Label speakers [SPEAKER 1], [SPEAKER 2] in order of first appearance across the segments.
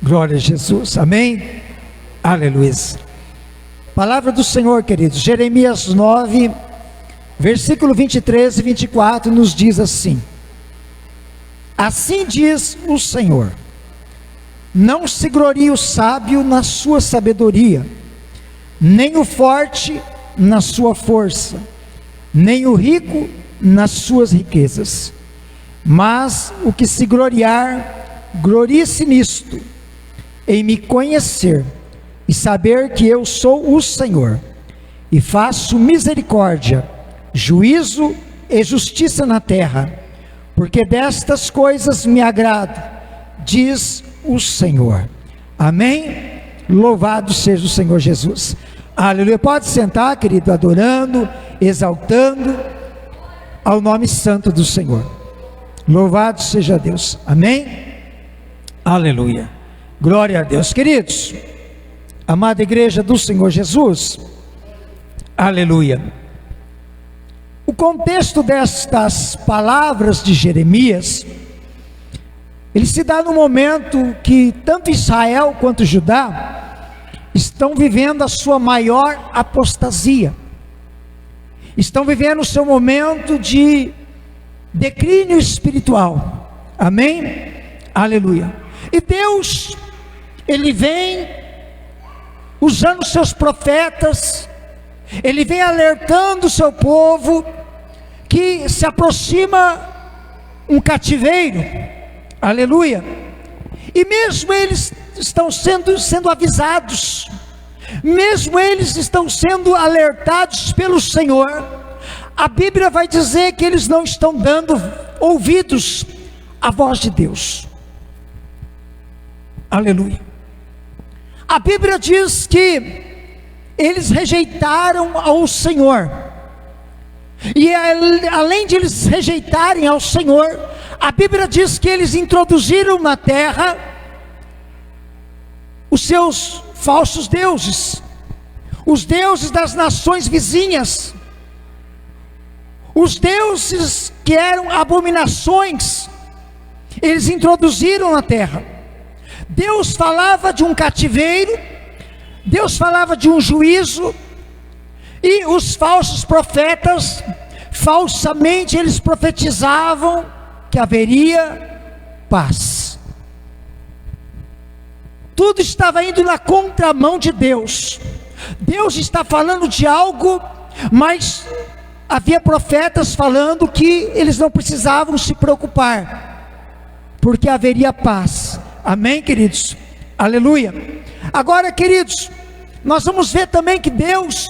[SPEAKER 1] Glória a Jesus, amém? Aleluia. Palavra do Senhor, queridos, Jeremias 9, versículo 23 e 24 nos diz assim: assim diz o Senhor: não se glorie o sábio na sua sabedoria, nem o forte na sua força, nem o rico nas suas riquezas, mas o que se gloriar, glorie-se nisto, em me conhecer e saber que eu sou o Senhor, e faço misericórdia, juízo e justiça na terra, porque destas coisas me agrado, diz o Senhor. Amém? Louvado seja o Senhor Jesus. Aleluia. Pode sentar, querido, adorando, exaltando ao nome santo do Senhor. Louvado seja Deus. Amém? Aleluia. Glória a Deus. Queridos, amada igreja do Senhor Jesus, aleluia. O contexto destas palavras de Jeremias, ele se dá no momento que tanto Israel quanto Judá estão vivendo a sua maior apostasia, estão vivendo o seu momento de declínio espiritual. Amém? Aleluia. E Deus, Ele vem usando seus profetas, Ele vem alertando o seu povo que se aproxima um cativeiro. Aleluia. E mesmo eles estão sendo avisados, mesmo eles estão sendo alertados pelo Senhor, a Bíblia vai dizer que eles não estão dando ouvidos à voz de Deus. Aleluia. A Bíblia diz que eles rejeitaram ao Senhor, e além de eles rejeitarem ao Senhor, a Bíblia diz que eles introduziram na terra os seus falsos deuses, os deuses das nações vizinhas, os deuses que eram abominações, eles introduziram na terra. Deus falava de um cativeiro, Deus falava de um juízo, e os falsos profetas, falsamente eles profetizavam que haveria paz. Tudo estava indo na contramão de Deus. Deus está falando de algo, mas havia profetas falando que eles não precisavam se preocupar, porque haveria paz. Amém, queridos? Aleluia. Agora, queridos, nós vamos ver também que Deus,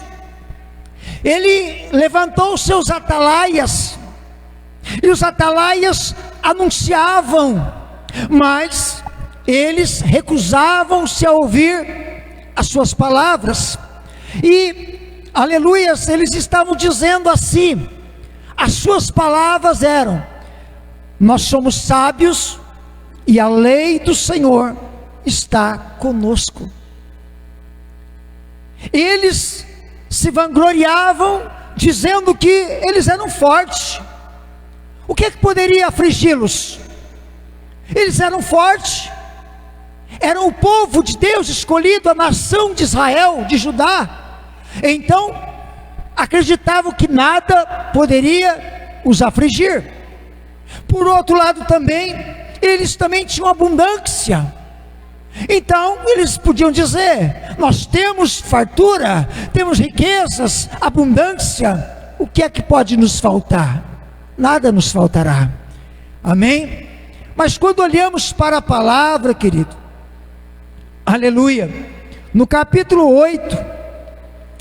[SPEAKER 1] Ele levantou os seus atalaias, e os atalaias anunciavam, mas eles recusavam-se a ouvir as suas palavras. E, aleluias, eles estavam dizendo assim, as suas palavras eram: nós somos sábios e a lei do Senhor está conosco. Eles se vangloriavam, dizendo que eles eram fortes. O que é que poderia afligi-los? Eles eram fortes, eram o povo de Deus escolhido, a nação de Israel, de Judá. Então, acreditavam que nada poderia os afligir. Por outro lado também, eles também tinham abundância. Então, eles podiam dizer: nós temos fartura, temos riquezas, abundância, o que é que pode nos faltar? Nada nos faltará. Amém? Mas quando olhamos para a palavra, querido, aleluia, no capítulo 8,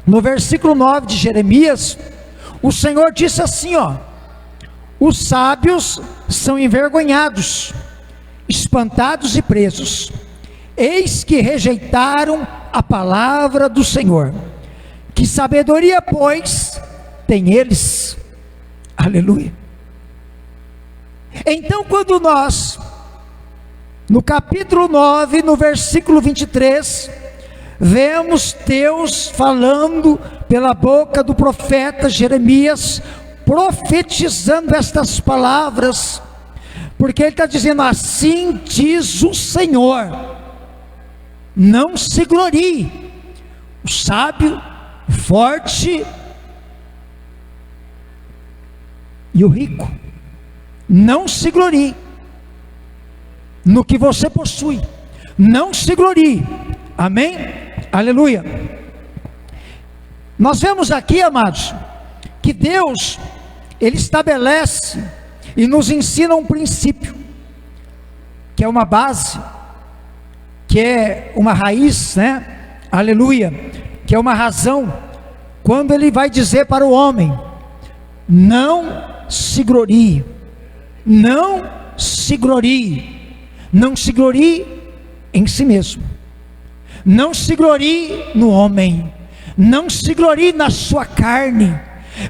[SPEAKER 1] no versículo 9 de Jeremias, o Senhor disse assim, os sábios são envergonhados, espantados e presos, eis que rejeitaram a palavra do Senhor. Que sabedoria, pois, têm eles? Aleluia. Então, quando nós, no capítulo 9, no versículo 23, vemos Deus falando pela boca do profeta Jeremias, profetizando estas palavras, porque ele está dizendo: assim diz o Senhor. não se glorie. O sábio, o forte e o rico, não se glorie no que você possui, não se glorie, amém? Aleluia. Nós vemos aqui, amados, que Deus, Ele estabelece e nos ensina um princípio, que é uma base, que é uma raiz, né? Aleluia, que é uma razão, quando Ele vai dizer para o homem: não se glorie, não se glorie, não se glorie em si mesmo, não se glorie no homem, não se glorie na sua carne,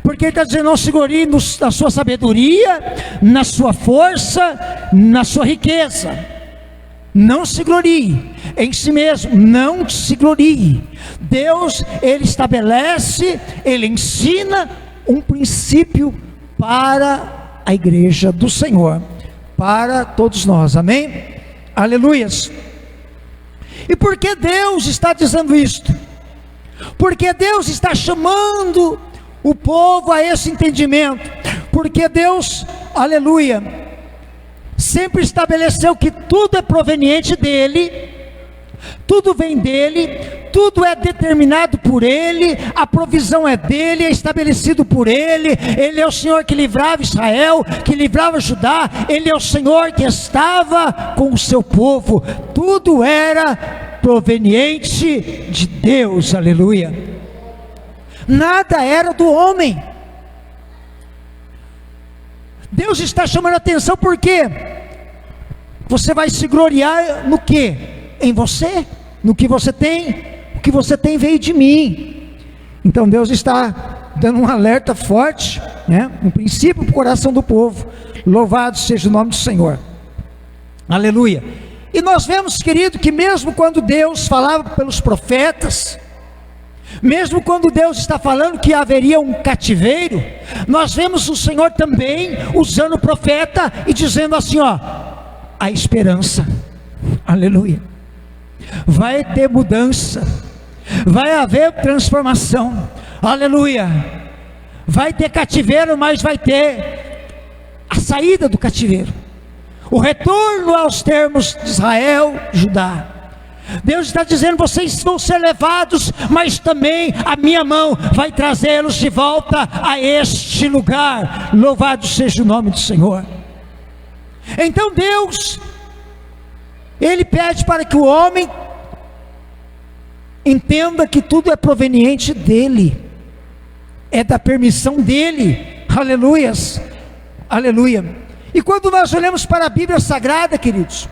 [SPEAKER 1] porque Ele está dizendo: não se glorie na sua sabedoria, na sua força, na sua riqueza, não se glorie em si mesmo, não se glorie. Deus, Ele estabelece, Ele ensina um princípio para a igreja do Senhor, para todos nós, amém? Aleluias. E por que Deus está dizendo isto? Porque Deus está chamando o povo a esse entendimento, porque Deus, aleluia, sempre estabeleceu que tudo é proveniente dEle, tudo vem dEle, tudo é determinado por Ele, a provisão é dEle, é estabelecido por Ele. Ele é o Senhor que livrava Israel, que livrava Judá, Ele é o Senhor que estava com o seu povo, tudo era proveniente de Deus, aleluia, nada era do homem. Deus está chamando a atenção, porque você vai se gloriar no que? Em você, no que você tem. O que você tem veio de mim. Então Deus está dando um alerta forte, né? Um princípio para o coração do povo. Louvado seja o nome do Senhor, aleluia. E nós vemos, querido, que mesmo quando Deus falava pelos profetas, mesmo quando Deus está falando que haveria um cativeiro, nós vemos o Senhor também usando o profeta e dizendo assim, ó: a esperança, aleluia, vai ter mudança, vai haver transformação, aleluia, vai ter cativeiro, mas vai ter a saída do cativeiro, o retorno aos termos de Israel, Judá. Deus está dizendo: vocês vão ser levados, mas também a minha mão vai trazê-los de volta a este lugar. Louvado seja o nome do Senhor. Então Deus, Ele pede para que o homem entenda que tudo é proveniente dEle, é da permissão dEle, aleluias, aleluia. E quando nós olhamos para a Bíblia Sagrada, queridos,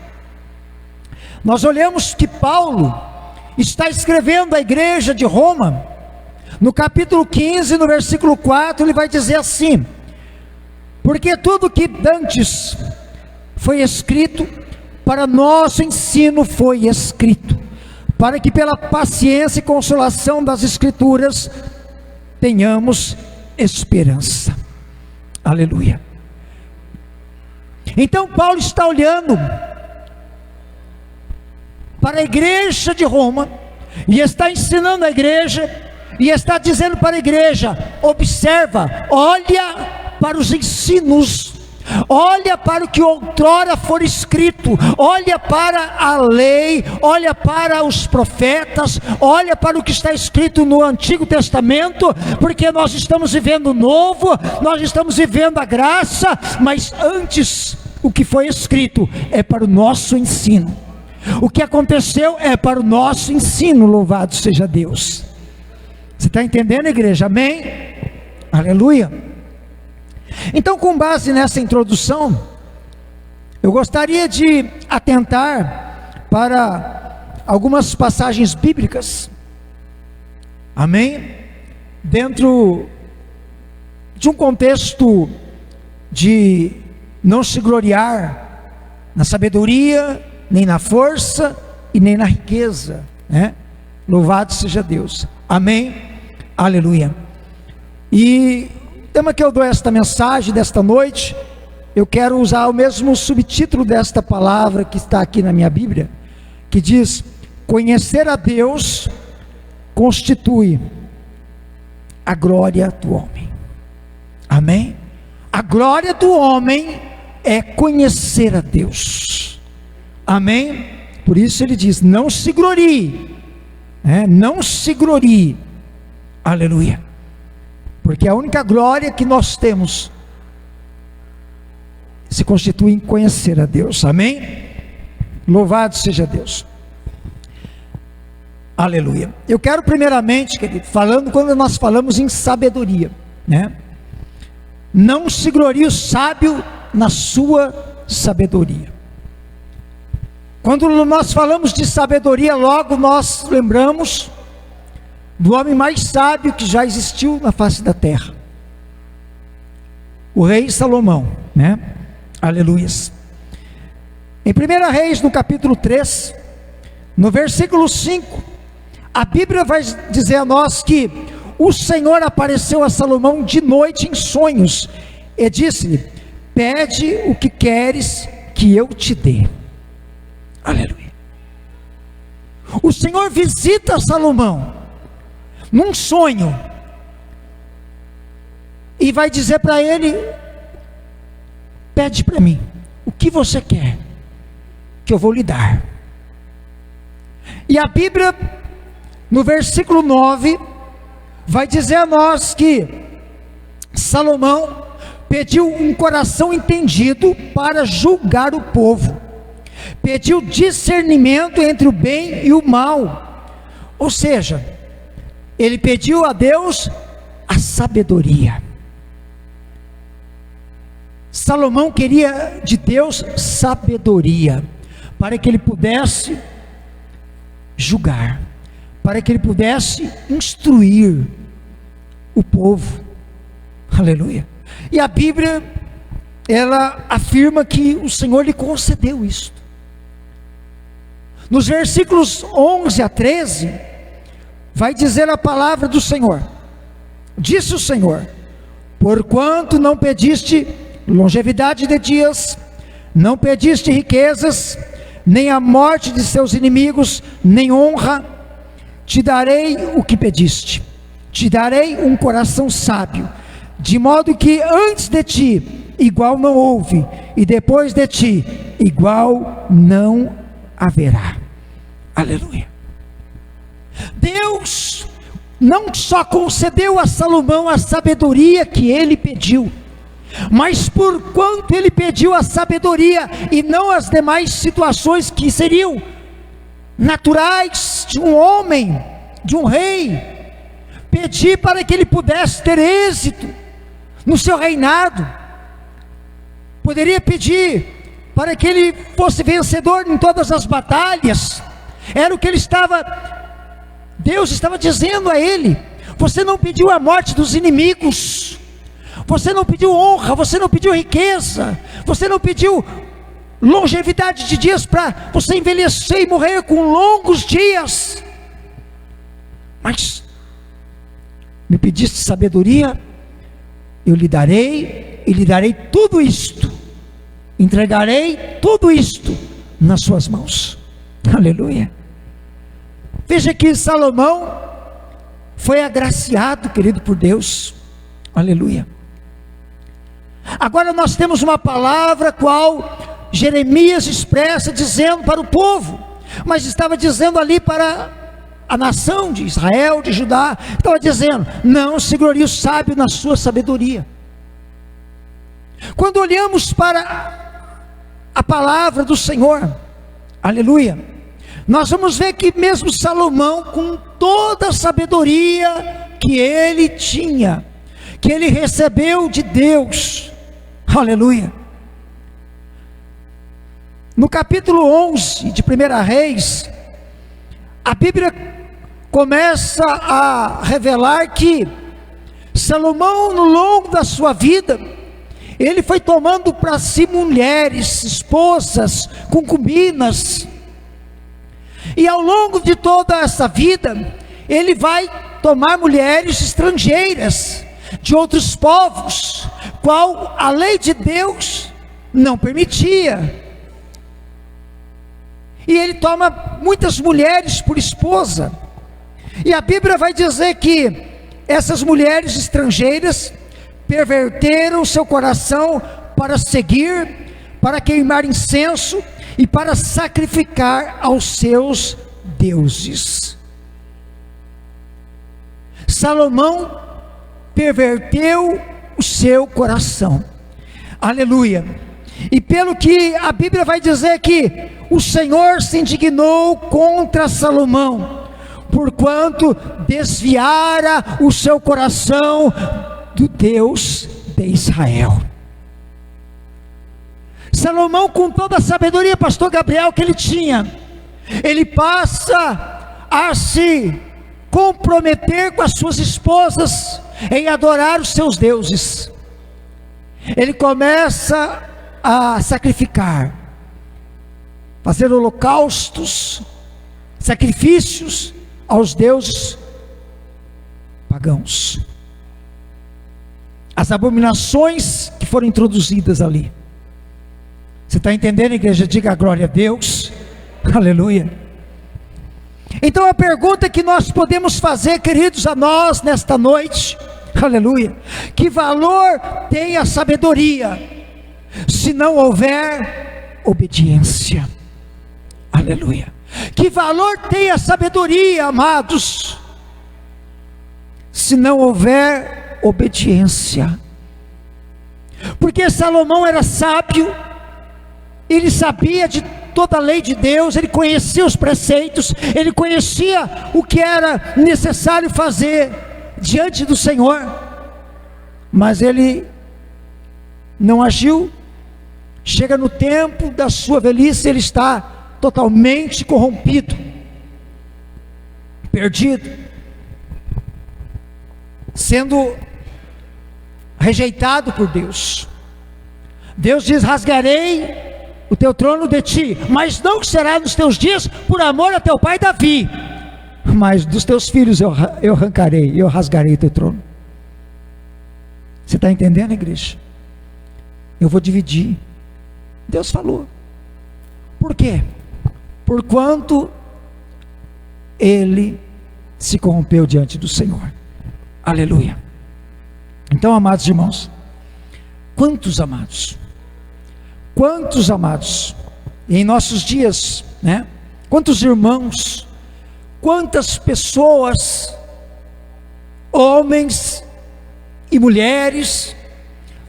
[SPEAKER 1] nós olhamos que Paulo está escrevendo à igreja de Roma, no capítulo 15, no versículo 4, ele vai dizer assim: porque tudo que dantes foi escrito, para nosso ensino foi escrito, para que pela paciência e consolação das Escrituras tenhamos esperança, aleluia. Então Paulo está olhando para a igreja de Roma, e está ensinando a igreja, e está dizendo para a igreja: observa, olha para os ensinos, olha para o que outrora for escrito, olha para a lei, olha para os profetas, olha para o que está escrito no Antigo Testamento, porque nós estamos vivendo o novo, nós estamos vivendo a graça, mas antes o que foi escrito é para o nosso ensino, o que aconteceu é para o nosso ensino, louvado seja Deus. Você está entendendo, igreja? Amém? Aleluia. Então, com base nessa introdução, eu gostaria de atentar para algumas passagens bíblicas, amém? Dentro de um contexto de não se gloriar na sabedoria, nem na força e nem na riqueza, né? Louvado seja Deus, amém, aleluia. E o tema que eu dou esta mensagem desta noite, eu quero usar o mesmo subtítulo desta palavra que está aqui na minha Bíblia, que diz: conhecer a Deus constitui a glória do homem. Amém? A glória do homem é conhecer a Deus. Amém? Por isso ele diz: não se glorie, não se glorie. Aleluia. Porque a única glória que nós temos se constitui em conhecer a Deus. Amém? Louvado seja Deus. Aleluia. Eu quero primeiramente, querido, quando nós falamos em sabedoria, não se glorie o sábio na sua sabedoria. Quando nós falamos de sabedoria, logo nós lembramos do homem mais sábio que já existiu na face da terra, o rei Salomão, Aleluias. Em 1 Reis, no capítulo 3, no versículo 5, a Bíblia vai dizer a nós que o Senhor apareceu a Salomão de noite em sonhos e disse-lhe: pede o que queres que eu te dê. Aleluia. O Senhor visita Salomão num sonho e vai dizer para ele: pede para mim o que você quer, que eu vou lhe dar. E a Bíblia, no versículo 9, vai dizer a nós que Salomão pediu um coração entendido para julgar o povo, pediu discernimento entre o bem e o mal, ou seja, ele pediu a Deus a sabedoria. Salomão queria de Deus sabedoria, para que ele pudesse julgar, para que ele pudesse instruir o povo. Aleluia. E a Bíblia, ela afirma que o Senhor lhe concedeu isto. Nos versículos 11 a 13, vai dizer a palavra do Senhor: disse o Senhor: porquanto não pediste longevidade de dias, não pediste riquezas, nem a morte de seus inimigos, nem honra, te darei o que pediste, te darei um coração sábio, de modo que antes de ti igual não houve, e depois de ti igual não haverá. Aleluia. Deus não só concedeu a Salomão a sabedoria que ele pediu, mas por quanto ele pediu a sabedoria e não as demais situações que seriam naturais de um homem, de um rei, pedir para que ele pudesse ter êxito no seu reinado, poderia pedir para que ele fosse vencedor em todas as batalhas. Era o que Deus estava dizendo a ele: você não pediu a morte dos inimigos, você não pediu honra, você não pediu riqueza, você não pediu longevidade de dias para você envelhecer e morrer com longos dias, mas me pediste sabedoria, eu lhe darei, e lhe darei tudo isto, entregarei tudo isto nas suas mãos. Aleluia. Veja que Salomão foi agraciado, querido, por Deus. Aleluia. Agora nós temos uma palavra qual Jeremias expressa dizendo para o povo, mas estava dizendo ali para a nação de Israel, de Judá, estava dizendo: não se glorie o sábio na sua sabedoria. Quando olhamos para a palavra do Senhor, aleluia, nós vamos ver que mesmo Salomão, com toda a sabedoria que ele tinha, que ele recebeu de Deus, aleluia, no capítulo 11 de 1 Reis, a Bíblia começa a revelar que Salomão, no longo da sua vida, ele foi tomando para si mulheres, esposas, concubinas, e ao longo de toda essa vida, ele vai tomar mulheres estrangeiras, de outros povos, qual a lei de Deus não permitia. e ele toma muitas mulheres por esposa. E a Bíblia vai dizer que essas mulheres estrangeiras perverteram seu coração para seguir, para queimar incenso e para sacrificar aos seus deuses. Salomão perverteu o seu coração. Aleluia. E pelo que a Bíblia vai dizer que o Senhor se indignou contra Salomão, porquanto desviara o seu coração do Deus de Israel. Salomão, com toda a sabedoria, pastor Gabriel, que ele tinha, ele passa a se comprometer com as suas esposas em adorar os seus deuses. Ele começa a sacrificar, fazer holocaustos, sacrifícios aos deuses pagãos, as abominações que foram introduzidas ali. Você está entendendo, igreja? Diga glória a Deus, aleluia. Então a pergunta que nós podemos fazer, queridos, a nós nesta noite, aleluia: que valor tem a sabedoria se não houver obediência? Aleluia. Que valor tem a sabedoria, amados, se não houver obediência? Porque Salomão era sábio, ele sabia de toda a lei de Deus, ele conhecia os preceitos, ele conhecia o que era necessário fazer diante do Senhor, mas ele não agiu. Chega no tempo da sua velhice, ele está totalmente corrompido, perdido, sendo rejeitado por Deus. Deus diz: rasgarei o teu trono de ti, mas não será nos teus dias por amor a teu pai Davi, mas dos teus filhos eu arrancarei, eu rasgarei o teu trono. Você está entendendo, igreja? Eu vou dividir. Deus falou. Por quê? Porquanto ele se corrompeu diante do Senhor. Aleluia. Então, amados irmãos, quantos amados em nossos dias, né? Quantos irmãos, quantas pessoas, homens e mulheres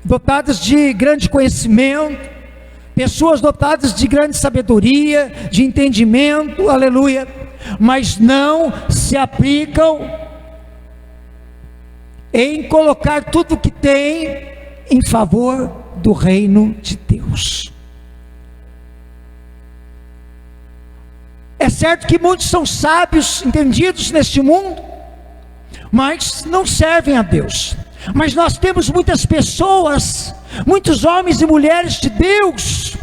[SPEAKER 1] dotadas de grande conhecimento, pessoas dotadas de grande sabedoria, de entendimento, aleluia, mas não se aplicam em colocar tudo o que tem em favor do reino de Deus. É certo que muitos são sábios, entendidos neste mundo, mas não servem a Deus. Mas nós temos muitas pessoas, muitos homens e mulheres de Deus,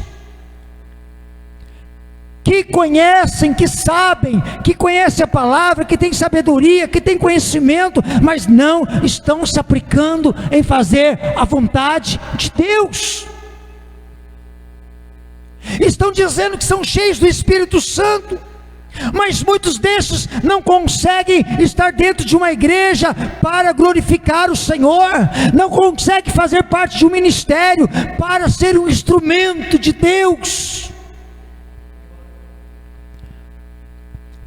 [SPEAKER 1] que conhecem, que sabem, que conhecem a palavra, que têm sabedoria, que têm conhecimento, mas não estão se aplicando em fazer a vontade de Deus. Estão dizendo que são cheios do Espírito Santo, mas muitos desses não conseguem estar dentro de uma igreja para glorificar o Senhor, não conseguem fazer parte de um ministério para ser um instrumento de Deus,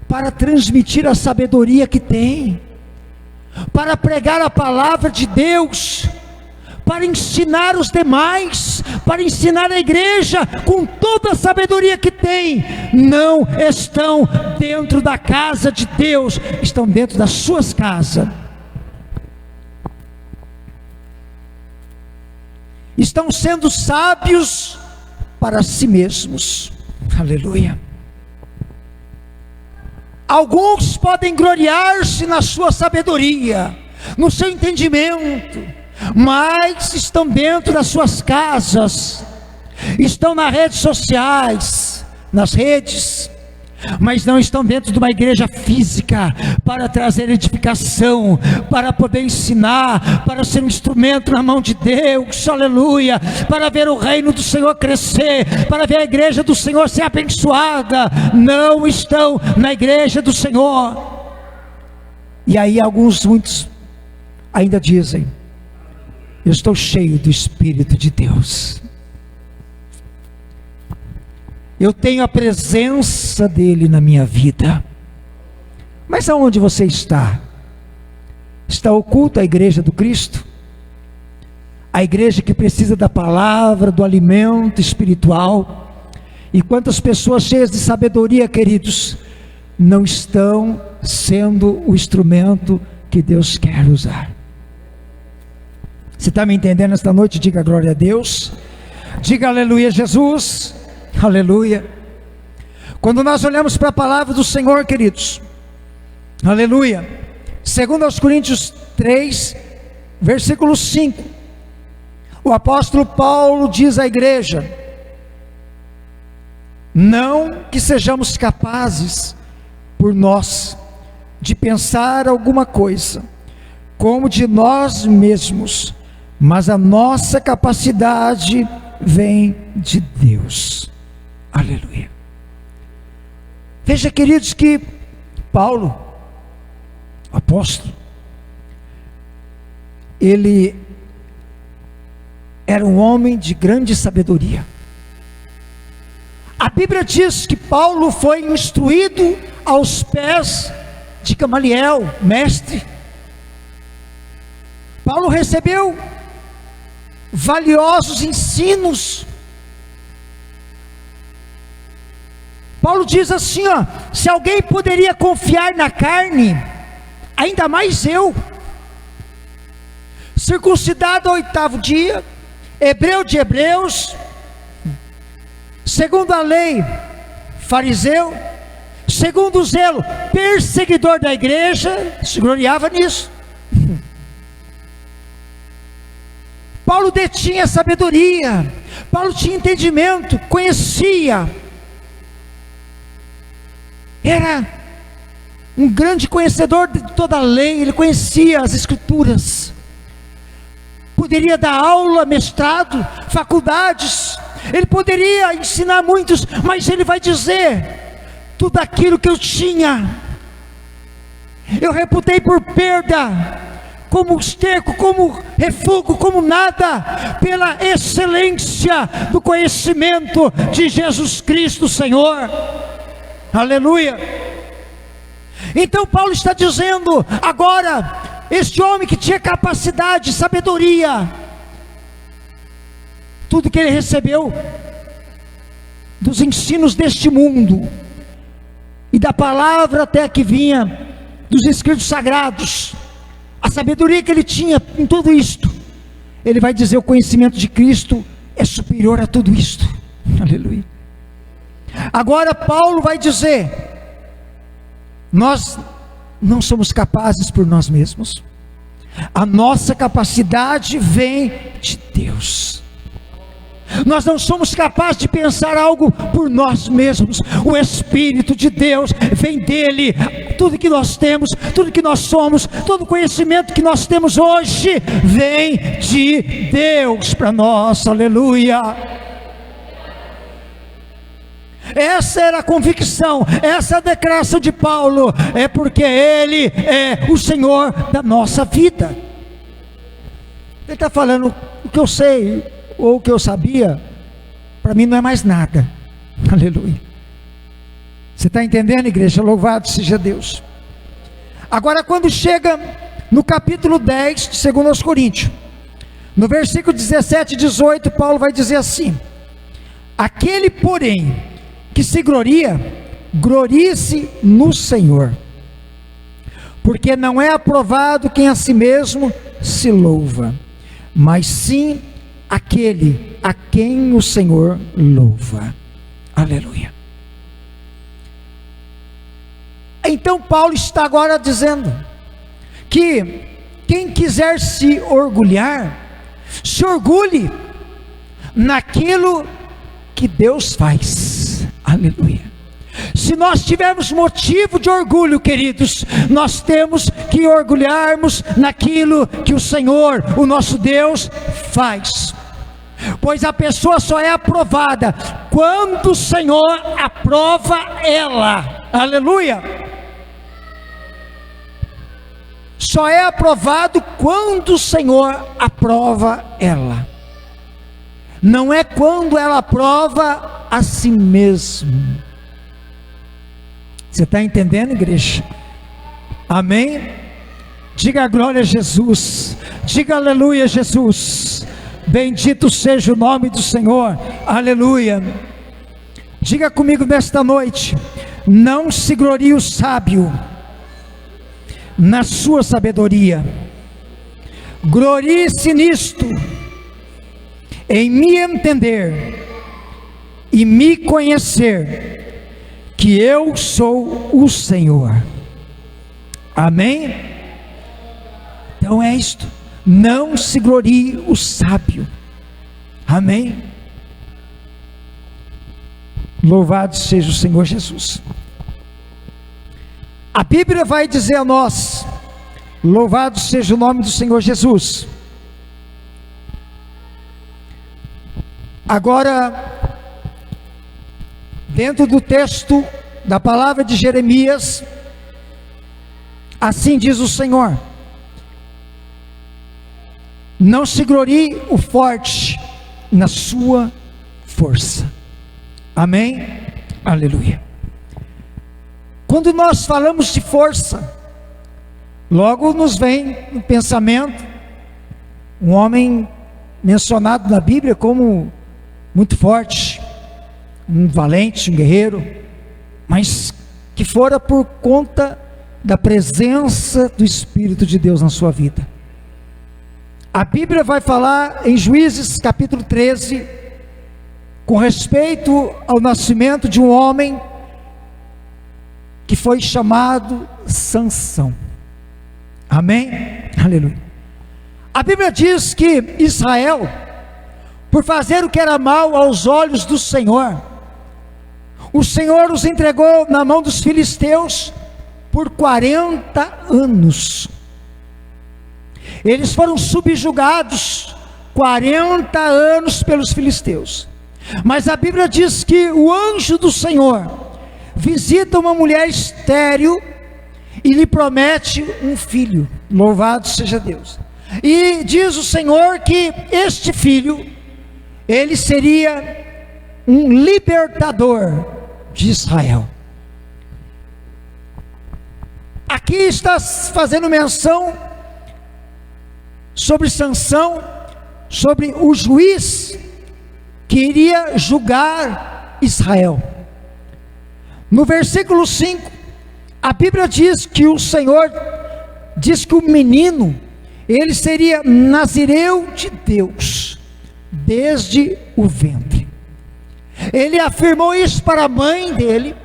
[SPEAKER 1] para transmitir a sabedoria que tem, para pregar a palavra de Deus, para ensinar os demais, para ensinar a igreja com toda a sabedoria que tem. Não estão dentro da casa de Deus, estão dentro das suas casas. Estão sendo sábios para si mesmos. Aleluia. Alguns podem gloriar-se na sua sabedoria, no seu entendimento, mas estão dentro das suas casas, estão nas redes sociais, nas redes, mas não estão dentro de uma igreja física para trazer edificação, para poder ensinar, para ser um instrumento na mão de Deus, aleluia, para ver o reino do Senhor crescer, para ver a igreja do Senhor ser abençoada. Não estão na igreja do Senhor. E aí muitos ainda dizem: eu estou cheio do Espírito de Deus, eu tenho a presença dele na minha vida. Mas aonde você está? Está oculta a igreja do Cristo? A igreja que precisa da palavra, do alimento espiritual. E quantas pessoas cheias de sabedoria, queridos, não estão sendo o instrumento que Deus quer usar. Você está me entendendo esta noite? Diga glória a Deus, diga aleluia Jesus, aleluia. Quando nós olhamos para a palavra do Senhor, queridos, aleluia, 2 Coríntios 3, versículo 5, o apóstolo Paulo diz à igreja: não que sejamos capazes por nós de pensar alguma coisa como de nós mesmos, mas a nossa capacidade vem de Deus. Aleluia. Veja, queridos, que Paulo, apóstolo, ele era um homem de grande sabedoria. A Bíblia diz que Paulo foi instruído aos pés de Gamaliel, mestre. Paulo recebeu valiosos ensinos. Paulo diz assim, se alguém poderia confiar na carne, ainda mais eu, circuncidado ao 8º dia, hebreu de hebreus, segundo a lei, fariseu, segundo o zelo, perseguidor da igreja, se gloriava nisso. Paulo detinha sabedoria, Paulo tinha entendimento, conhecia, era um grande conhecedor de toda a lei, ele conhecia as escrituras, poderia dar aula, mestrado, faculdades, ele poderia ensinar muitos, mas ele vai dizer: tudo aquilo que eu tinha, eu reputei por perda, como esterco, como refúgio, como nada, pela excelência do conhecimento de Jesus Cristo Senhor. Aleluia. Então Paulo está dizendo agora, este homem que tinha capacidade, sabedoria, tudo que ele recebeu dos ensinos deste mundo e da palavra até que vinha dos escritos sagrados, a sabedoria que ele tinha em tudo isto, ele vai dizer: o conhecimento de Cristo é superior a tudo isto. Aleluia. Agora Paulo vai dizer: nós não somos capazes por nós mesmos, a nossa capacidade vem de Deus. Nós não somos capazes de pensar algo por nós mesmos, o Espírito de Deus vem dele. Tudo que nós temos, tudo que nós somos, todo o conhecimento que nós temos hoje, vem de Deus para nós, aleluia. Essa era a convicção, essa é a declaração de Paulo, é porque Ele é o Senhor da nossa vida. Ele está falando: o que eu sei, ou o que eu sabia, para mim não é mais nada. Aleluia. Você está entendendo, igreja? Louvado seja Deus. Agora, quando chega no capítulo 10 de 2 Coríntios, no versículo 17 e 18, Paulo vai dizer assim: aquele, porém, que se gloria, glorie-se no Senhor, porque não é aprovado quem a si mesmo se louva, mas sim aquele a quem o Senhor louva. Aleluia. Então Paulo está agora dizendo que quem quiser se orgulhar, se orgulhe naquilo que Deus faz. Aleluia. Se nós tivermos motivo de orgulho, queridos, nós temos que orgulharmos naquilo que o Senhor, o nosso Deus, faz. Pois a pessoa só é aprovada quando o Senhor aprova ela. Aleluia! Só é aprovado quando o Senhor aprova ela. Não é quando ela aprova a si mesmo. Você está entendendo, igreja? Amém? Diga glória a Jesus. Diga aleluia, Jesus. Bendito seja o nome do Senhor. Aleluia. Diga comigo nesta noite: não se glorie o sábio na sua sabedoria. Glorie-se nisto, em me entender e me conhecer, que eu sou o Senhor. Amém? Então é isto. Não se glorie o sábio. Amém? Louvado seja o Senhor Jesus. A Bíblia vai dizer a nós: louvado seja o nome do Senhor Jesus. Agora, dentro do texto da palavra de Jeremias, assim diz o Senhor: não se glorie o forte na sua força. Amém? Aleluia. Quando nós falamos de força, logo nos vem no pensamento um homem mencionado na Bíblia como muito forte, um valente, um guerreiro, mas que fora por conta da presença do Espírito de Deus na sua vida. A Bíblia vai falar em Juízes capítulo 13, com respeito ao nascimento de um homem que foi chamado Sansão. Amém? Aleluia. A Bíblia diz que Israel, por fazer o que era mal aos olhos do Senhor, o Senhor os entregou na mão dos filisteus por 40 anos. Eles foram subjugados 40 anos pelos filisteus. Mas a Bíblia diz que o anjo do Senhor visita uma mulher estéril e lhe promete um filho. Louvado seja Deus. E diz o Senhor que este filho, ele seria um libertador de Israel. Aqui está fazendo menção sobre Sansão, sobre o juiz que iria julgar Israel. No versículo 5, a Bíblia diz que o Senhor diz que o menino, ele seria nazireu de Deus desde o ventre. Ele afirmou isso para a mãe dele,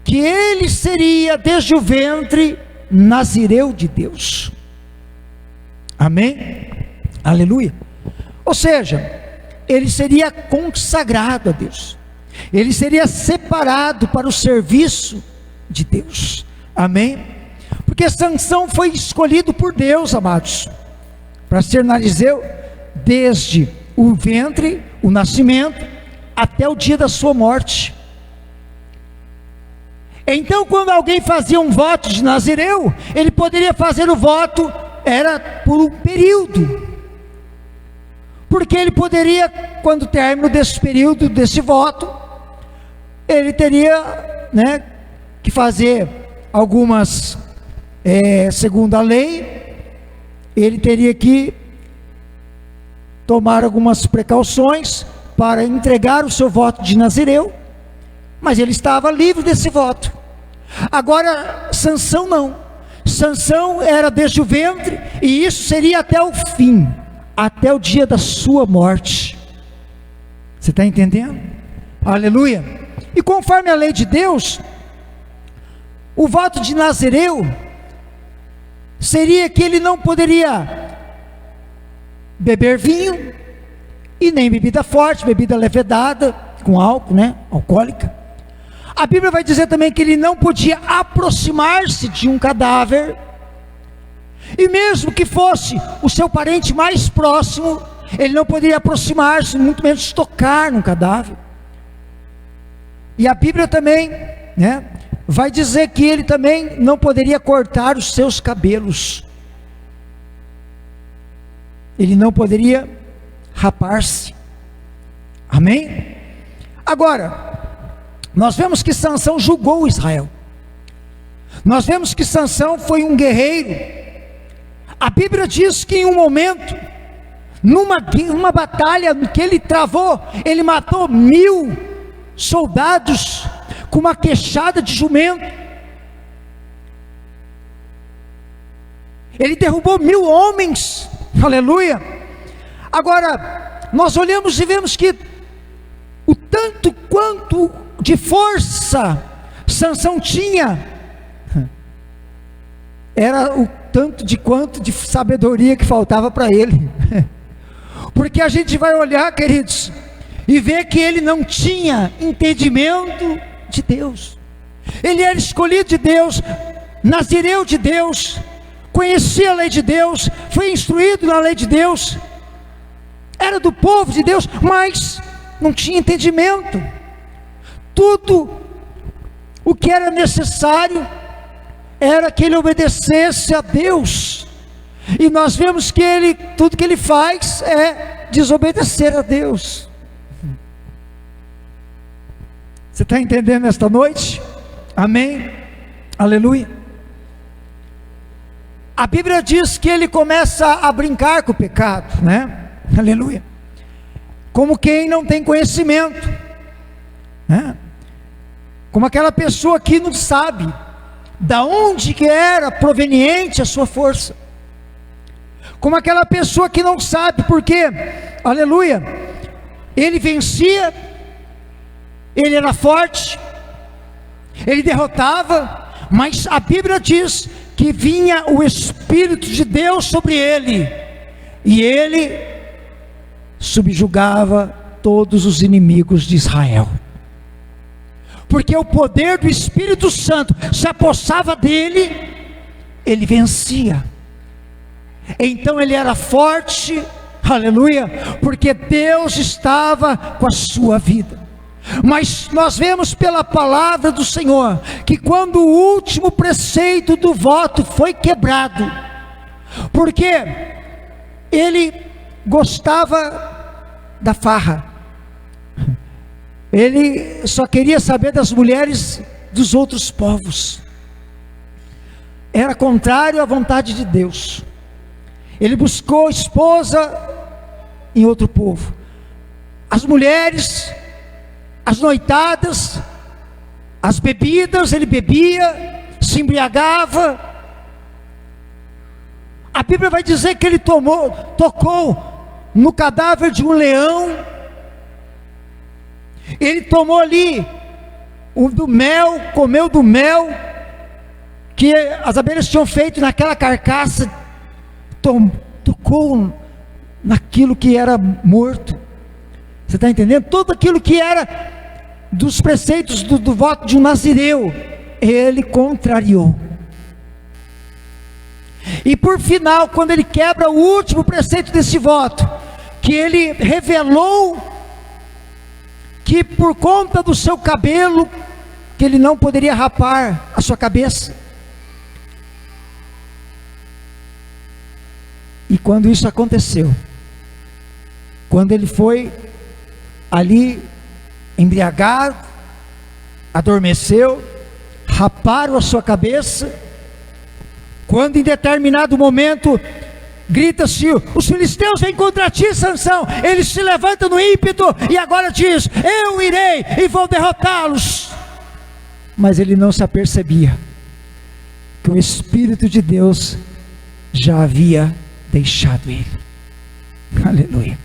[SPEAKER 1] que ele seria desde o ventre nazireu de Deus. Amém? Aleluia. Ou seja, ele seria consagrado a Deus, ele seria separado para o serviço de Deus. Amém? Porque Sansão foi escolhido por Deus, amados, para ser nazireu desde o ventre, o nascimento, até o dia da sua morte. Então, quando alguém fazia um voto de nazireu, ele poderia fazer o voto, era por um período, porque ele poderia, quando término desse período, desse voto, ele teria, que fazer algumas, segundo a lei, ele teria que tomar algumas precauções para entregar o seu voto de nazireu, mas ele estava livre desse voto. Agora, Sansão não. Sansão era desde o ventre, e isso seria até o fim, até o dia da sua morte. Você está entendendo? Aleluia. E conforme a lei de Deus, o voto de nazireu seria que ele não poderia beber vinho, e nem bebida forte, bebida levedada, com álcool, né? Alcoólica. A Bíblia vai dizer também que ele não podia aproximar-se de um cadáver, e mesmo que fosse o seu parente mais próximo, ele não poderia aproximar-se, muito menos tocar num cadáver. E a Bíblia também, né, vai dizer que ele também não poderia cortar os seus cabelos, ele não poderia rapar-se. Amém? Agora, nós vemos que Sansão julgou Israel, nós vemos que Sansão foi um guerreiro. A Bíblia diz que em um momento, numa batalha que ele travou, ele matou 1000 soldados com uma queixada de jumento. Ele derrubou 1000 homens, aleluia. Agora, nós olhamos e vemos que o tanto quanto de força Sansão tinha, era o tanto de quanto de sabedoria que faltava para ele. Porque a gente vai olhar, queridos, e ver que ele não tinha entendimento de Deus. Ele era escolhido de Deus, nazireu de Deus, conhecia a lei de Deus, foi instruído na lei de Deus, era do povo de Deus, mas não tinha entendimento. Tudo o que era necessário era que ele obedecesse a Deus, e nós vemos que ele, tudo que ele faz é desobedecer a Deus. Você está entendendo esta noite? Amém? Aleluia. A Bíblia diz que ele começa a brincar com o pecado, né? Aleluia. Como quem não tem conhecimento, né? Como aquela pessoa que não sabe da onde que era proveniente a sua força, como aquela pessoa que não sabe porque, aleluia, ele vencia, ele era forte, ele derrotava, mas a Bíblia diz que vinha o Espírito de Deus sobre ele, e ele subjugava todos os inimigos de Israel, porque o poder do Espírito Santo se apossava dele, ele vencia. Então ele era forte, aleluia, porque Deus estava com a sua vida. Mas nós vemos pela palavra do Senhor, que quando o último preceito do voto foi quebrado, porque ele gostava da farra, ele só queria saber das mulheres dos outros povos, era contrário à vontade de Deus. Ele buscou esposa em outro povo, as mulheres, as noitadas, as bebidas, ele bebia, se embriagava. A Bíblia vai dizer que ele tocou no cadáver de um leão, ele tomou ali do mel, comeu do mel que as abelhas tinham feito naquela carcaça, tocou naquilo que era morto. Você está entendendo? Tudo aquilo que era dos preceitos do voto de um nazireu, ele contrariou. E por final, quando ele quebra o último preceito desse voto, que ele revelou que por conta do seu cabelo, que ele não poderia rapar a sua cabeça. E quando isso aconteceu, quando ele foi ali embriagado, adormeceu, raparam a sua cabeça, quando em determinado momento grita-se: os filisteus vêm contra ti, Sansão. Ele se levanta no ímpeto e agora diz: eu irei e vou derrotá-los. Mas ele não se apercebia que o Espírito de Deus já havia deixado ele. Aleluia.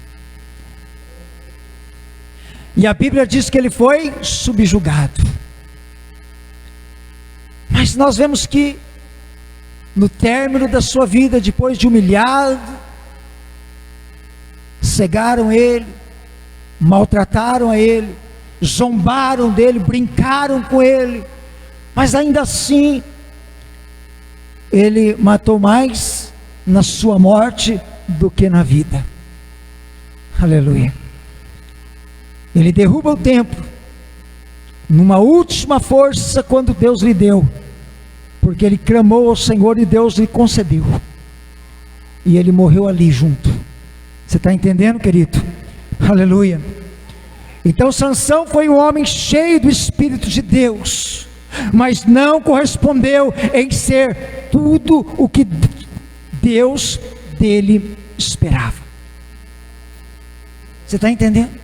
[SPEAKER 1] E a Bíblia diz que ele foi subjugado. Mas nós vemos que no término da sua vida, depois de humilhado, cegaram ele, maltrataram a ele, zombaram dele, brincaram com ele, mas ainda assim, ele matou mais na sua morte do que na vida. Aleluia. Ele derruba o templo, numa última força quando Deus lhe deu, porque ele clamou ao Senhor e Deus lhe concedeu, e ele morreu ali junto. Você está entendendo, querido? Aleluia. Então Sansão foi um homem cheio do Espírito de Deus, mas não correspondeu em ser tudo o que Deus dele esperava. Você está entendendo?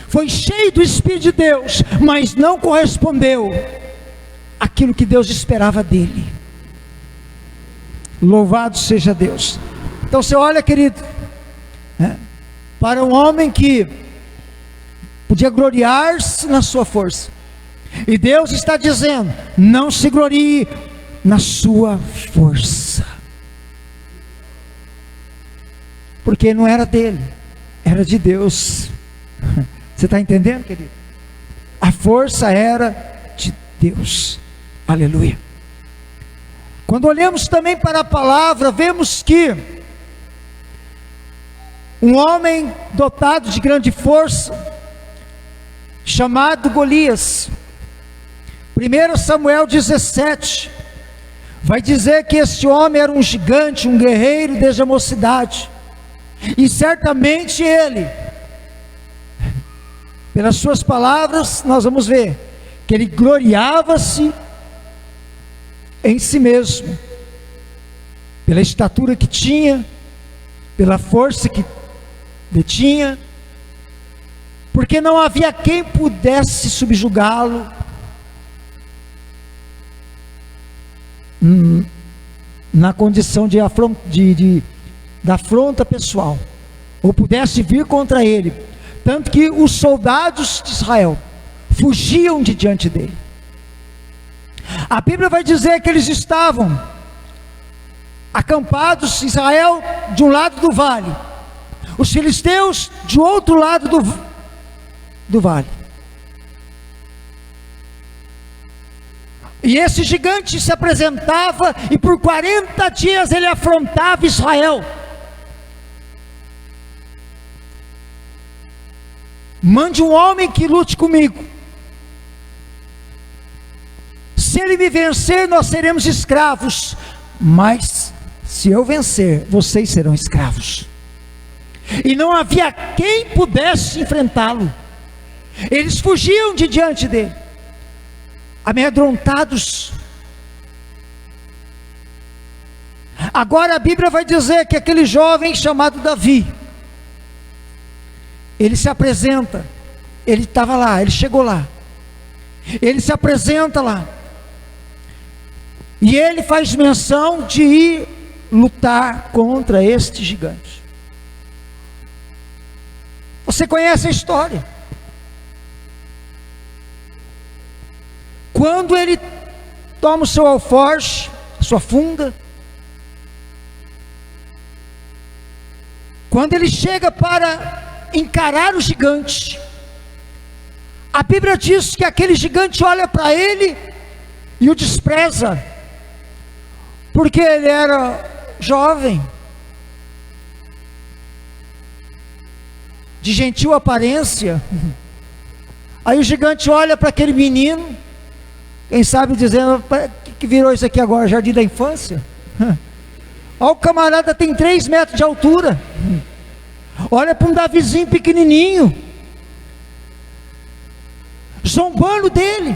[SPEAKER 1] Foi cheio do Espírito de Deus, mas não correspondeu àquilo que Deus esperava dele. Louvado seja Deus. Então você olha, querido, para um homem que podia gloriar-se na sua força, e Deus está dizendo: não se glorie na sua força, porque não era dele, era de Deus. Você está entendendo, querido? A força era de Deus. Aleluia. Quando olhamos também para a palavra, vemos que um homem dotado de grande força, chamado Golias, 1 Samuel 17, vai dizer que esse homem era um gigante, um guerreiro desde a mocidade, e certamente ele, pelas suas palavras, nós vamos ver que ele gloriava-se em si mesmo, pela estatura que tinha, pela força que detinha, porque não havia quem pudesse subjugá-lo na condição da afronta pessoal, ou pudesse vir contra ele, tanto que os soldados de Israel fugiam de diante dele. A Bíblia vai dizer que eles estavam acampados, Israel de um lado do vale, os filisteus de outro lado do vale. E esse gigante se apresentava, e por 40 dias ele afrontava Israel. Mande um homem que lute comigo. Se ele me vencer, nós seremos escravos, mas se eu vencer, vocês serão escravos. E não havia quem pudesse enfrentá-lo. Eles fugiam de diante dele, amedrontados. Agora a Bíblia vai dizer que aquele jovem chamado Davi, ele se apresenta, ele estava lá, ele chegou lá, ele se apresenta lá, e ele faz menção de ir lutar contra este gigante. Você conhece a história? Quando ele toma o seu alforje, sua funda, quando ele chega para encarar o gigante, a Bíblia diz que aquele gigante olha para ele e o despreza, porque ele era jovem, de gentil aparência. Aí o gigante olha para aquele menino, quem sabe dizendo: que virou isso aqui agora, jardim da infância? Olha, o camarada tem 3 metros de altura, olha para um Davizinho pequenininho, zombando dele.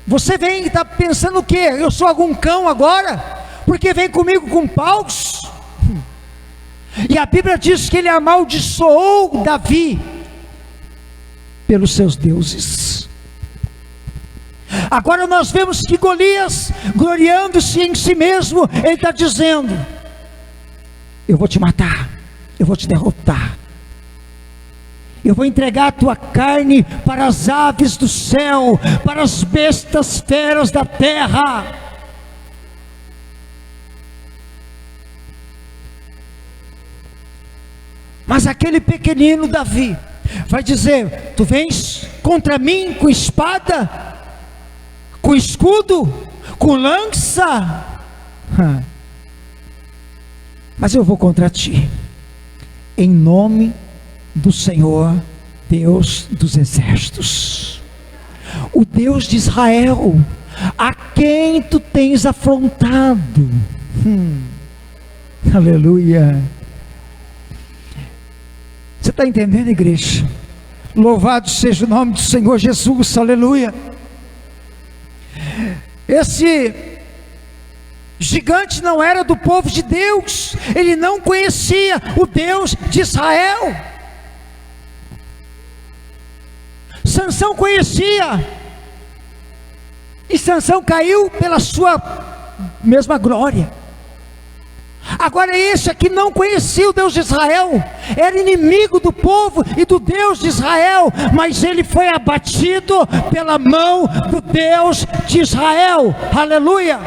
[SPEAKER 1] Você vem e está pensando o quê? Eu sou algum cão agora? Porque vem comigo com paus? E a Bíblia diz que ele amaldiçoou Davi pelos seus deuses. Agora nós vemos que Golias, gloriando-se em si mesmo, ele está dizendo: eu vou te matar, eu vou te derrotar, eu vou entregar a tua carne para as aves do céu, para as bestas feras da terra. Mas aquele pequenino Davi vai dizer: tu vens contra mim com espada, com escudo, com lança, mas eu vou contra ti, em nome do Senhor, Deus dos exércitos, o Deus de Israel, a quem tu tens afrontado. Aleluia. Você está entendendo, igreja? Louvado seja o nome do Senhor Jesus, aleluia. Esse gigante não era do povo de Deus, ele não conhecia o Deus de Israel. Sansão conhecia, e Sansão caiu pela sua mesma glória. Agora esse aqui não conhecia o Deus de Israel, era inimigo do povo e do Deus de Israel, mas ele foi abatido pela mão do Deus de Israel, aleluia.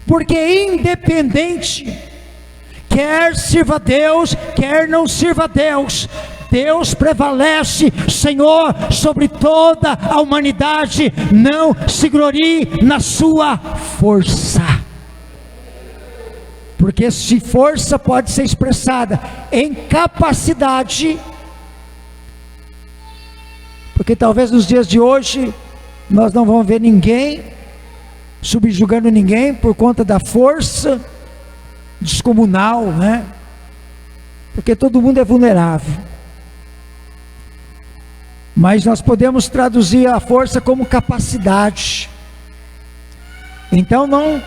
[SPEAKER 1] Porque independente, quer sirva a Deus, quer não sirva a Deus, Deus prevalece, Senhor, sobre toda a humanidade. Não se glorie na sua força, porque se força pode ser expressada em capacidade, porque talvez nos dias de hoje nós não vamos ver ninguém subjugando ninguém por conta da força descomunal, né? Porque todo mundo é vulnerável. Mas nós podemos traduzir a força como capacidade. Então não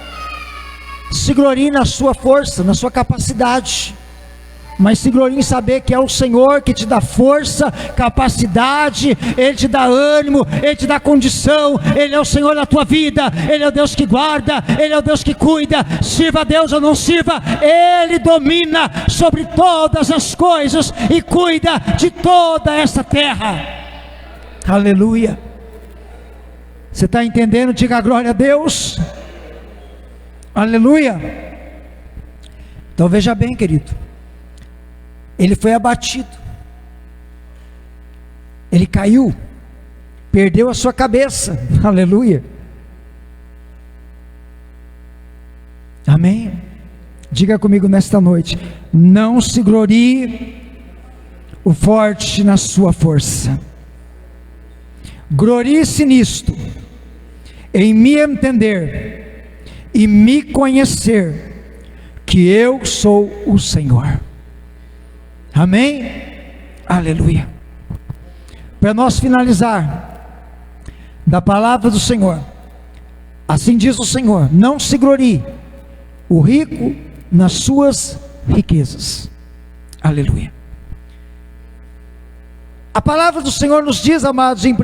[SPEAKER 1] se glorie na sua força, na sua capacidade, mas se glorie em saber que é o Senhor que te dá força, capacidade, Ele te dá ânimo, Ele te dá condição, Ele é o Senhor da tua vida, Ele é o Deus que guarda, Ele é o Deus que cuida. Sirva a Deus ou não sirva, Ele domina sobre todas as coisas e cuida de toda essa terra. Aleluia. Você está entendendo? Diga glória a Deus. Aleluia. Então veja bem, querido, ele foi abatido, ele caiu, perdeu a sua cabeça, aleluia, amém? Diga comigo nesta noite: não se glorie o forte na sua força, glorie-se nisto, em me entender e me conhecer, que eu sou o Senhor. Amém? Aleluia. Para nós finalizar, da palavra do Senhor, assim diz o Senhor: não se glorie o rico nas suas riquezas. Aleluia. A palavra do Senhor nos diz, amados, em 1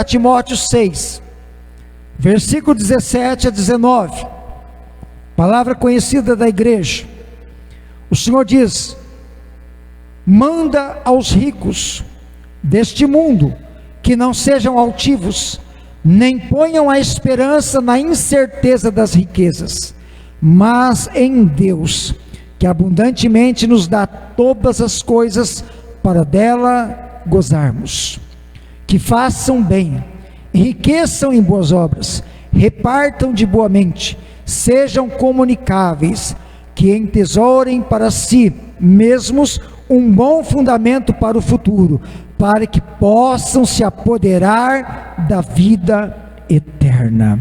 [SPEAKER 1] Timóteo 6, versículo 17 a 19, palavra conhecida da igreja. O Senhor diz: manda aos ricos deste mundo que não sejam altivos, nem ponham a esperança na incerteza das riquezas, mas em Deus, que abundantemente nos dá todas as coisas para dela gozarmos. Que façam bem, enriqueçam em boas obras, repartam de boa mente, sejam comunicáveis, que entesourem para si mesmos um bom fundamento para o futuro, para que possam se apoderar da vida eterna.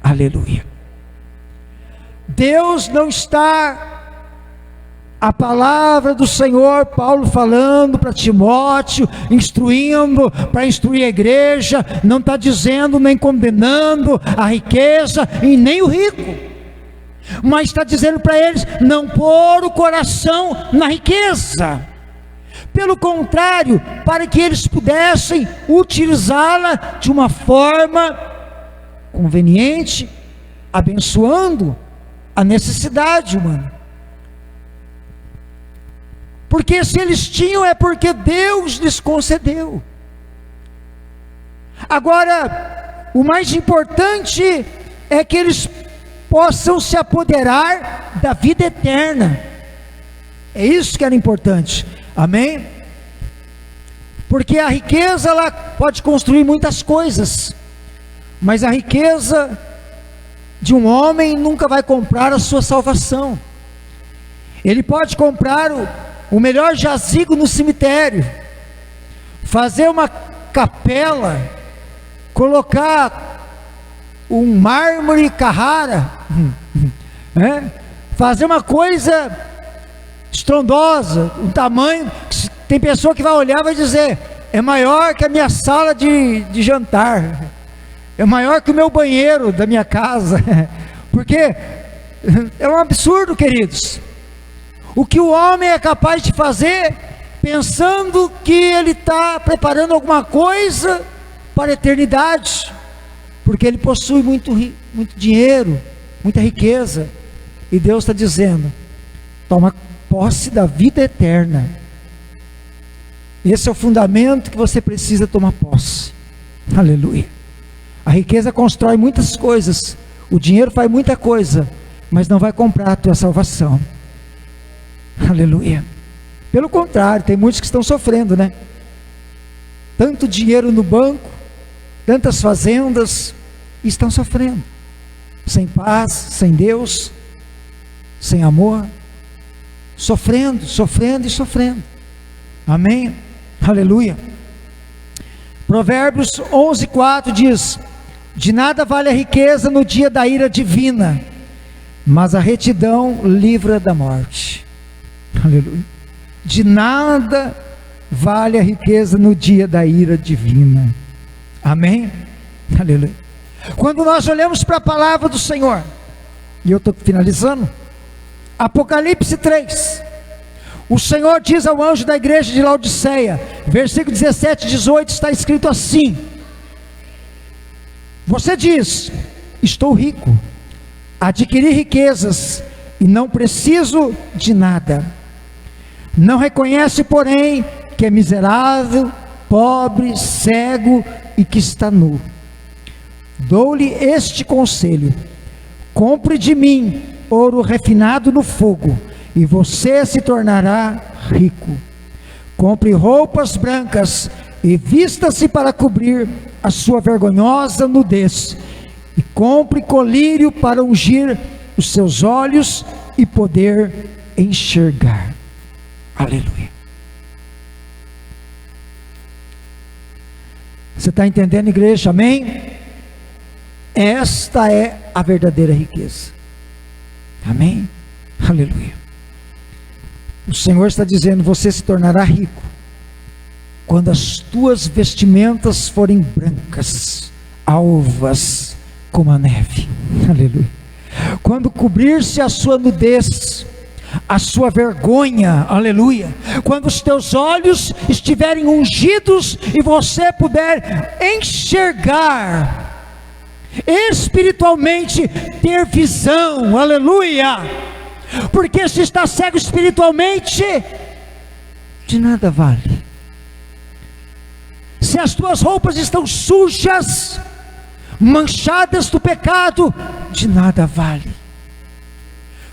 [SPEAKER 1] Aleluia. Deus não está, a palavra do Senhor, Paulo falando para Timóteo, instruindo, para instruir a igreja, não está dizendo nem condenando a riqueza e nem o rico, mas está dizendo para eles não pôr o coração na riqueza, pelo contrário, para que eles pudessem utilizá-la de uma forma conveniente, abençoando a necessidade humana. Porque se eles tinham, é porque Deus lhes concedeu. Agora, o mais importante é que eles possam se apoderar da vida eterna. É isso que era importante, amém? Porque a riqueza, ela pode construir muitas coisas, mas a riqueza de um homem nunca vai comprar a sua salvação. Ele pode comprar o melhor jazigo no cemitério, fazer uma capela, colocar um mármore Carrara, fazer uma coisa estrondosa, um tamanho, tem pessoa que vai olhar e vai dizer, é maior que a minha sala de jantar, é maior que o meu banheiro da minha casa, porque é um absurdo, queridos, o que o homem é capaz de fazer, pensando que ele está preparando alguma coisa para a eternidade, porque ele possui muito dinheiro, muita riqueza, e Deus está dizendo, toma posse da vida eterna. Esse é o fundamento que você precisa tomar posse. Aleluia. A riqueza constrói muitas coisas, o dinheiro faz muita coisa, mas não vai comprar a tua salvação. Aleluia. Pelo contrário, tem muitos que estão sofrendo, né? Tanto dinheiro no banco, tantas fazendas, e estão sofrendo, sem paz, sem Deus, sem amor, sofrendo e sofrendo. Amém? Aleluia. Provérbios 11:4 diz: de nada vale a riqueza no dia da ira divina, mas a retidão livra da morte. Aleluia. De nada vale a riqueza no dia da ira divina. Amém? Aleluia. Quando nós olhamos para a palavra do Senhor, e eu estou finalizando, Apocalipse 3, o Senhor diz ao anjo da igreja de Laodiceia, versículo 17 e 18, está escrito assim: você diz, estou rico, adquiri riquezas e não preciso de nada, não reconhece porém que é miserável, pobre, cego e que está nu. Dou-lhe este conselho: compre de mim ouro refinado no fogo, e você se tornará rico. Compre roupas brancas e vista-se para cobrir a sua vergonhosa nudez, e compre colírio para ungir os seus olhos e poder enxergar. Aleluia. Você está entendendo, igreja? Amém? Esta é a verdadeira riqueza. Amém? Aleluia. O Senhor está dizendo: você se tornará rico quando as tuas vestimentas forem brancas, alvas como a neve. Aleluia. Quando cobrir-se a sua nudez, a sua vergonha, aleluia, quando os teus olhos estiverem ungidos e você puder enxergar espiritualmente, ter visão, aleluia, porque se está cego espiritualmente, de nada vale. Se as tuas roupas estão sujas, manchadas do pecado, de nada vale.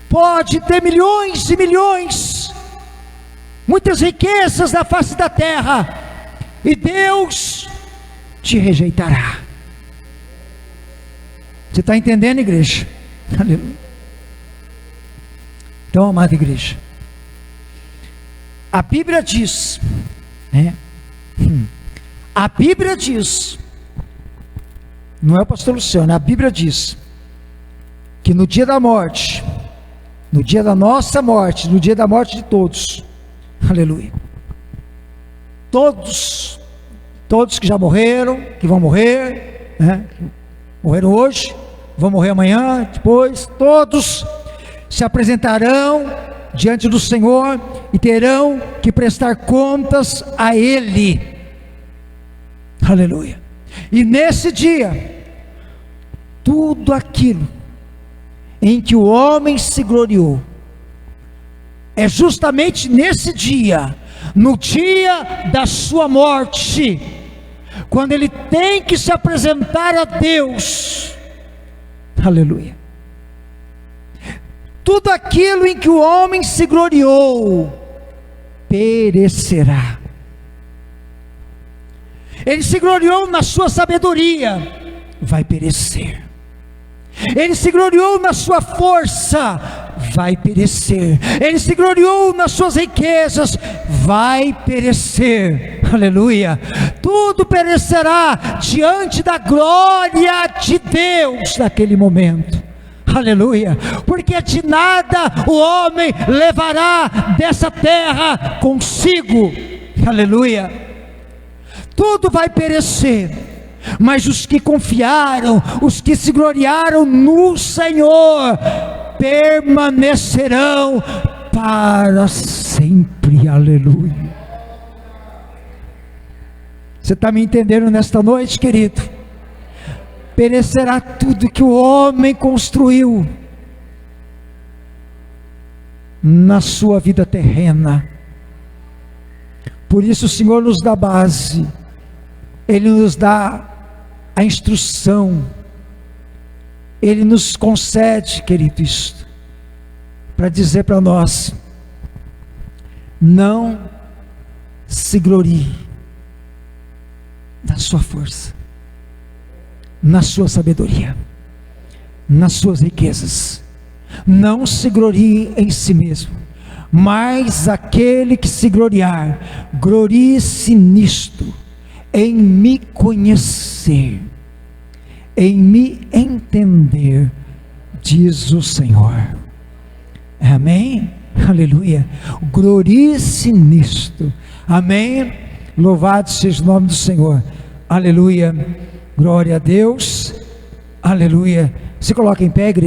[SPEAKER 1] Pode ter milhões e milhões, muitas riquezas na face da terra, e Deus te rejeitará. Você está entendendo, igreja? Aleluia. Então, amada igreja, a Bíblia diz, né? A Bíblia diz, não é o pastor Luciano, a Bíblia diz que no dia da morte, no dia da nossa morte, no dia da morte de todos, aleluia, todos que já morreram, que vão morrer, né? Morreram hoje, vão morrer amanhã, depois, todos se apresentarão diante do Senhor e terão que prestar contas a Ele. Aleluia. E nesse dia, tudo aquilo em que o homem se gloriou, é justamente nesse dia, no dia da sua morte, quando ele tem que se apresentar a Deus. Aleluia. tudo aquilo em que o homem se gloriou perecerá. Ele se gloriou na sua sabedoria, vai perecer. Ele se gloriou na sua força, vai perecer. Ele se gloriou nas suas riquezas, vai perecer. Aleluia. Tudo perecerá diante da glória de Deus naquele momento. Aleluia. Porque de nada o homem levará dessa terra consigo. Aleluia. Tudo vai perecer, mas os que confiaram, os que se gloriaram no Senhor, permanecerão para sempre. Aleluia. Você está me entendendo nesta noite, querido? Perecerá tudo que o homem construiu na sua vida terrena. Por isso o Senhor nos dá base, Ele nos dá a instrução, Ele nos concede, querido, isto, para dizer para nós: não se glorie na sua força, na sua sabedoria, nas suas riquezas. Não se glorie em si mesmo, mas aquele que se gloriar, glorie-se nisto, em me conhecer, em me entender, diz o Senhor. Amém? Aleluia. Glorie-se nisto. Amém? Louvado seja o nome do Senhor. Aleluia. Glória a Deus. Aleluia. Se coloca em pé, igreja.